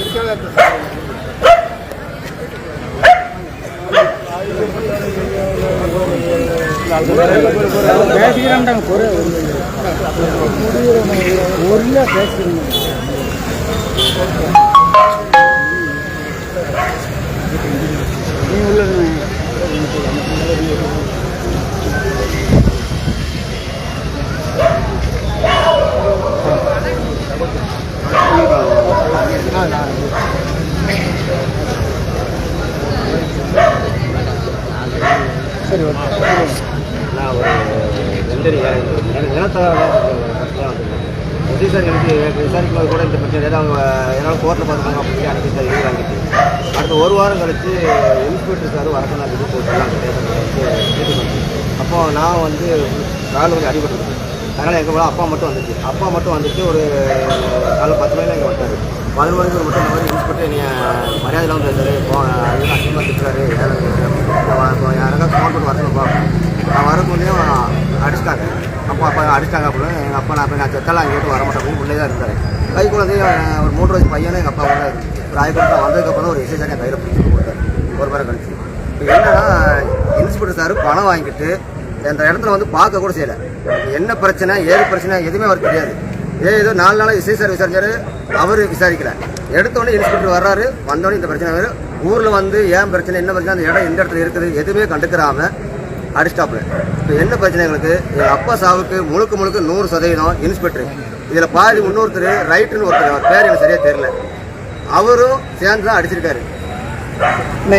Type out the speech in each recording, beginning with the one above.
சரி ஓகே. நான் ஒரு 2 நிலத்தோட சார் எனக்கு விசாரிக்கும் போது கூட இந்த பிரச்சனை ஏதாவது என்னால் கோர்ட்டில் பார்த்துக்காங்க அப்படின்னு அனுப்பி சார் இது வாங்கிட்டு அடுத்த 1 வாரம் கழிச்சு இன்ஸ்பெக்டர் சார் வரக்கணும் அப்படின்னு போட்டுலாம் அப்போது நான் வந்து காலில் கொஞ்சம் அடிபட்டுருக்கேன். அதனால் எங்கள் அப்பா மட்டும் வந்துச்சு ஒரு காலை 10 மணியில் இங்கே வந்தார். 11 மணிக்கு மட்டும் இந்த மாதிரி இன்ஸ்பெக்டர் நீங்கள் மரியாதை இல்லாமல் பேசுறாரு அதுக்கு அதிகமாக திட்டுறாரு யாராவது ஃபோன் பண்ணி வரணும்ப்பா. நான் வரும்போதையும் அடிச்சிட்டாங்க. அப்பா அடிச்சிட்டாங்க அப்படின்னு எங்கள் அப்பா நான் செத்தெல்லாம் அங்கே வர மாட்டேன் அப்படின்னு உள்ளே தான் இருந்தார். கை குழந்தை ஒரு 3 வயசு பையனும் எங்கள் அப்பா கூட ராயபுரத்தில் வந்ததுக்கப்புறம் ஒரு எஸ்ஐ என் கையில் பிடிச்சி கொடுத்தாரு 1 வாரம் கழிச்சு. இப்போ என்னன்னா இன்ஸ்பெக்டர் சார் பணம் வாங்கிட்டு அந்த இடத்துல வந்து பார்க்க கூட செய்யலை. என்ன பிரச்சனை ஏது பிரச்சனை எதுவுமே அவருக்கு தெரியாது. ஏதோ 4 நாளாக எஸ்ஐ சார் விசாரிச்சாரு, அவர் விசாரிக்கல. எடுத்தோடனே இன்ஸ்பெக்டர் வர்றாரு, வந்தோடனே இந்த பிரச்சனை வேறு ஊரில் வந்து ஏன் பிரச்சனை என்ன பிரச்சனை அந்த இடம் எந்த இடத்துல இருக்குது எதுவுமே கண்டுக்கிறாம அடிஸ்டாப்ல. இப்போ என்ன பிரச்சனை எங்களுக்கு எங்கள் அப்பா சாவுக்கு முழுக்க 100% இன்ஸ்பெக்டர். இதில் பாதி இன்னொருத்தர் ரைட்டுன்னு ஒருத்தர், அவர் பேர் எனக்கு சரியாக தெரியல, அவரும் சேர்ந்து தான் அடிச்சிருக்காரு.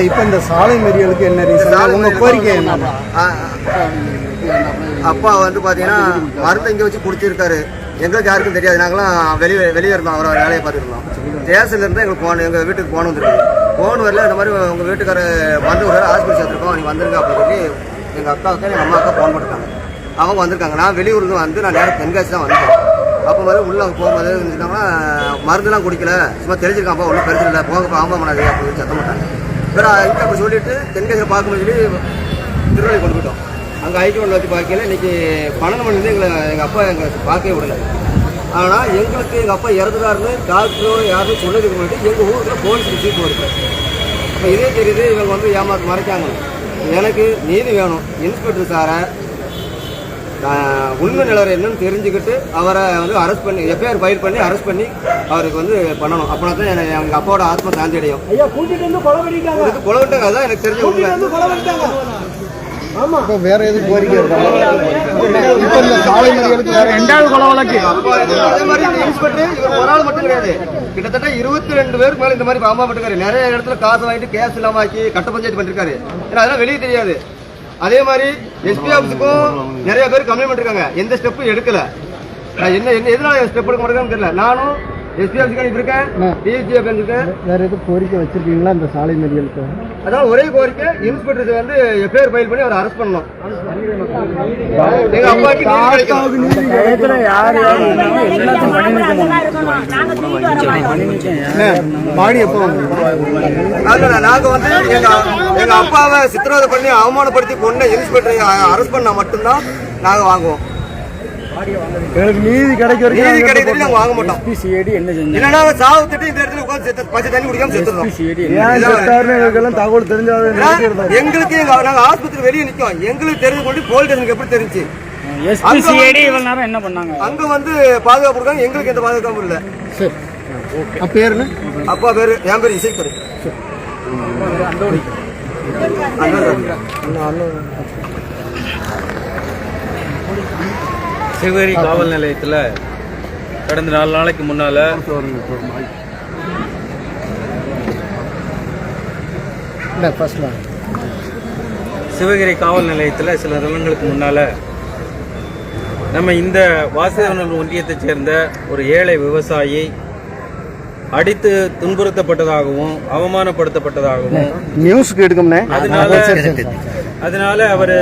இப்போ இந்த சாலை மறியலுக்கு என்ன ரீசன், உங்க கோரிக்கை என்ன? அப்பா வந்து பார்த்தீங்கன்னா மருந்து இங்கே வச்சு குடிச்சிருக்காரு. எங்களுக்கு யாருக்கும் தெரியாது. நாங்களாம் வெளியே இருந்தோம், அவரை வேலையை பார்த்துருந்தோம். ஸ்டேஷன்ல இருந்து எங்களுக்கு போன் எங்கள் வீட்டுக்கு போன் வந்துருக்கு. போன் வரல, இந்த மாதிரி உங்கள் வீட்டுக்கார மருந்து ஒரு ஹாஸ்பிட்டல் சேர்த்துருக்கோம், நீங்கள் வந்துருங்க அப்படின்னு சொல்லி எங்கள் அக்காவுக்கு எங்கள் அம்மாவுக்கு ஃபோன் பண்ணிருக்காங்க. அவங்க வந்திருக்காங்க. நான் வெளியூர்ந்து வந்து நான் நேரம் தென்காசி தான் வந்தேன். அப்போ மாதிரி உள்ளே போகும்போது இருந்துச்சுன்னா மருந்துலாம் குடிக்கல, சும்மா தெரிஞ்சிருக்காப்பா ஒன்றும் பிரச்சனை இல்லை, போக ஆமா பண்ணாது அப்படின்னு சத்த மாட்டாங்க. வேறு இங்கே அப்படி சொல்லிட்டு தென்காசியில் பார்க்கும்போது சொல்லி திருநெல்வேலி கொண்டு போயிட்டோம். அங்கே ஐக்கியம் வச்சு பார்க்கல. இன்றைக்கி 12 மணிலேருந்து எங்கள் அப்பா எங்களுக்கு பார்க்கவே விடலை. ஆனால் எங்களுக்கு எங்கள் அப்பா இறந்துட்டாருன்னு டாக்டரோ யாரும் சொன்னதுக்கு முன்னாடி எங்கள் ஊரில் போலீஸுக்கு சீட்டு வருது. அப்போ இதே தெரியுது இவங்க வந்து ஏமாற்று மறைக்காங்க. எனக்கு நீதி வேணும். இன்ஸ்பெக்டர் சாரை உண்மை நிலவரம் என்னன்னு தெரிஞ்சுக்கிட்டு அவரை வந்து அரெஸ்ட் பண்ணி எஃப்ஐஆர் ஃபைல் பண்ணி அரெஸ்ட் பண்ணி அவருக்கு வந்து பண்ணணும். அப்படின்னா தான் எனக்கு எங்கள் அப்பாவோட ஆத்மா சாந்தி அடையும். கொலை விட்டாங்க, அதுதான் எனக்கு தெரிஞ்ச உண்மை. இப்போ வேற எதுவும் கோரிக்கை இருக்காங்க? இப்போ இந்த சாலை மறியலுக்கு வேற 2வது கொலை வழக்கு அதே மாதிரி இன்ஸ்பெக்டர் இவர் ஒரு ஆள் மட்டும் கிடையாது, கிட்டத்தட்ட 22 பேருக்கு மேலே இந்த மாதிரி பாம்பா பட்டுருக்காரு. நிறைய இடத்துல காசு வாங்கிட்டு கேஸ் இல்லாம ஆக்கி கட்ட பஞ்சாயத்து பண்ணிருக்காரு. ஏன்னா அதெல்லாம் வெளியே தெரியாது. அதே மாதிரி எஸ்பி ஆஃபீஸுக்கும் நிறைய பேர் கம்ப்ளைண்ட் பண்ணிருக்காங்க, எந்த ஸ்டெப்பும் எடுக்கல. நான் என்ன எதனால ஸ்டெப் எடுக்க மாட்டேன்னு தெரியல. நானும் எஸ்பி ஆஃபீஸுக்கு இருக்கேன், டிஎஸ்சி இருக்கேன். வேற எதுவும் கோரிக்கை வச்சிருக்கீங்களா இந்த சாலை மறியலுக்கு? அதான் ஒரே கோரிக்கை, இன்ஸ்பெக்டர் வந்து எஃப்ஐஆர் ஃபைல் பண்ணி அவரை அரெஸ்ட் பண்ணணும். எங்க அப்பாவுக்கு நாங்க வந்து எங்க அப்பாவை சித்திரவதை பண்ணி அவமானப்படுத்தி கொண்ட இன்ஸ்பெக்டரை அரெஸ்ட் பண்ணா மட்டும்தான் நாங்க வாங்குவோம். நீதி கிடைக்கிறது நாங்க வாங்க மாட்டோம். என்னன்னா சாவத்துட்டு இந்த இடத்துல உட்காந்து பச்சை தண்ணி குடிக்காம செத்துறோம். தகவல் தெரிஞ்சாலும் எங்களுக்கு நாங்க ஆஸ்பத்திரி வெளியே நிற்கும், எங்களுக்கு தெரிஞ்சு கொண்டு போலீஸ் ஸ்டேஷனுக்கு எப்படி தெரிஞ்சு என்ன பண்ணாங்க? அங்க வந்து பாதுகாப்பு இருக்காங்க, எங்களுக்கு எந்த பாதுகாப்பும் இல்லை. பேரு அப்பா பேரு என் பேரு இசைக்கரு. சிவகிரி காவல் நிலையத்தில் கடந்த 4 நாளைக்கு முன்னால சிவகிரி காவல் நிலையத்தில் சில தினங்களுக்கு முன்னால நம்ம இந்த வாசுதேவநல்லூர் ஒன்றியத்தைச் சேர்ந்த ஒரு ஏழை விவசாயி அடித்து துன்புறுத்தப்பட்டதாகவும் அவமானப்படுத்தப்பட்டதாகவும் நியூஸ்க்கு எடுக்கணும்னே. அதனால அவர்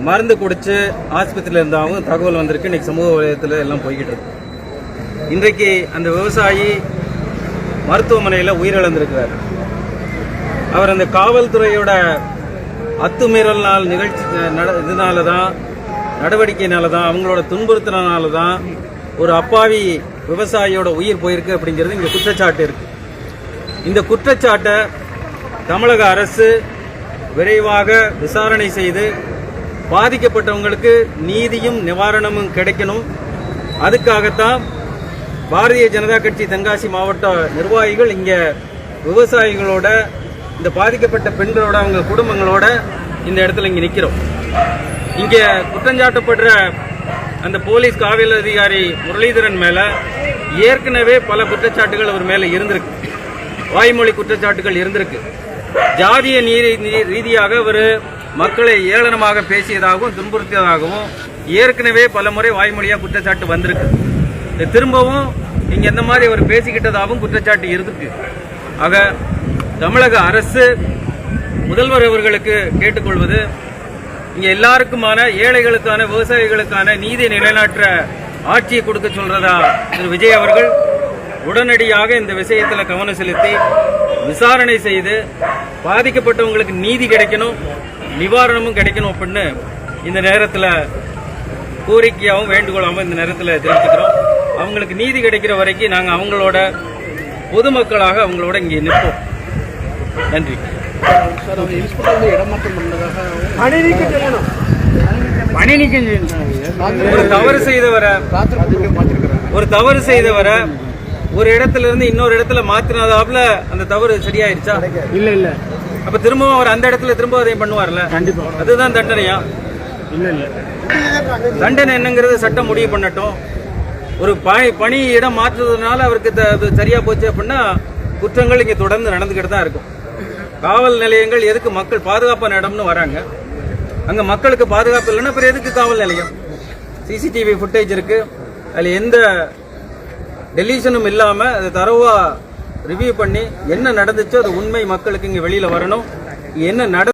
மருந்து குடிச்சு ஆஸ்பத்திரியில் இருந்தாலும் தகவல் வந்திருக்கு. இன்னைக்கு சமூக வலையத்தில் எல்லாம் போய்கிட்டு இருக்கு. இன்றைக்கு அந்த விவசாயி மருத்துவமனையில் உயிரிழந்திருக்கிறார். அவர் அந்த காவல்துறையோட அத்துமீறல் நிகழ்ச்சி இதனாலதான் நடவடிக்கையினாலதான் அவங்களோட துன்புறுத்தினால தான் ஒரு அப்பாவி விவசாயியோட உயிர் போயிருக்கு அப்படிங்கிறது இங்க குற்றச்சாட்டு இருக்கு. இந்த குற்றச்சாட்டை தமிழக அரசு விரைவாக விசாரணை செய்து பாதிக்கப்பட்டவங்களுக்கு நீதியும் நிவாரணமும் கிடைக்கணும். அதுக்காகத்தான் பாரதிய ஜனதா கட்சி தென்காசி மாவட்ட நிர்வாகிகள் இங்கே விவசாயிகளோட, இந்த பாதிக்கப்பட்ட பெண்களோட, அவங்க குடும்பங்களோட இந்த இடத்துல இங்கே நிற்கிறோம். இங்கே குற்றஞ்சாட்டப்படுற அந்த போலீஸ் காவல் அதிகாரி முரளிதரன் மேல ஏற்கனவே பல குற்றச்சாட்டுகள் அவர் மேல இருந்திருக்கு. வாய்மொழி குற்றச்சாட்டுகள் இருந்திருக்கு. ஜாதிய ரீதியாக அவர் மக்களை ஏளனமாக பேசியதாகவும் துன்புறுத்தியதாகவும் ஏற்கனவே பல முறை வாய்மொழியா குற்றச்சாட்டு வந்திருக்கு. திரும்பவும் இங்க எந்த மாதிரி அவர் பேசிக்கிட்டதாகவும் குற்றச்சாட்டு இருக்கு. ஆக தமிழக அரசு முதல்வர் அவர்களுக்கு கேட்டுக்கொள்வது, இங்க எல்லாருக்குமான, ஏழைகளுக்கான, விவசாயிகளுக்கான நீதி நிலைநாட்டுற ஆட்சியை கொடுக்க சொல்றதா திரு விஜய் அவர்கள் உடனடியாக இந்த விஷயத்தில் கவனம் செலுத்தி விசாரணை செய்து பாதிக்கப்பட்டவங்களுக்கு நீதி கிடைக்கணும், நிவாரணமும் கிடைக்கணும் அப்படின்னு இந்த நேரத்தில் கோரிக்கையாகவும் வேண்டுகோளாகவும் இந்த நேரத்தில் தெரிவிச்சுக்கிறோம். அவங்களுக்கு நீதி கிடைக்கிற வரைக்கும் நாங்கள் அவங்களோட பொதுமக்களாக அவங்களோட இங்கே நிற்போம். நன்றி. பணி நீக்கம் செய்யணும். ஒரு தவறு செய்தவரை ஒரு இடத்துல இருந்து இன்னொரு இடத்துல மாத்தினதாப்ல அந்த தவறு சரியாயிருச்சா? இல்ல. அப்ப திரும்பவும் அவர் அந்த இடத்துல திரும்ப அதையும் பண்ணுவார்ல? கண்டிப்பா. அதுதான் தண்டனையா? இல்ல. தண்டனை என்னங்கிறது சட்டம் முடிவு பண்ணட்டும். ஒரு பணி இடம் மாற்றுறதுனால அவருக்கு சரியா போச்சு அப்படின்னா குற்றங்கள் இங்க தொடர்ந்து நடந்துகிட்டு தான் இருக்கும். காவல் நிலையங்கள் எதுக்கு? மக்கள் பாதுகாப்பான இடம்னு வராங்க. அங்க மக்களுக்கு பாதுகாப்பு இல்லைன்னா அப்புறம் எதுக்கு காவல் நிலையம்? சிசிடிவி ஃபுட்டேஜ் இருக்கு. அதுல எந்த டெலிஷனும் இல்லாம அதை தரவா ரிவ்யூ பண்ணி என்ன நடந்துச்சோ அது உண்மை மக்களுக்கு இங்க வெளியில வரணும். என்ன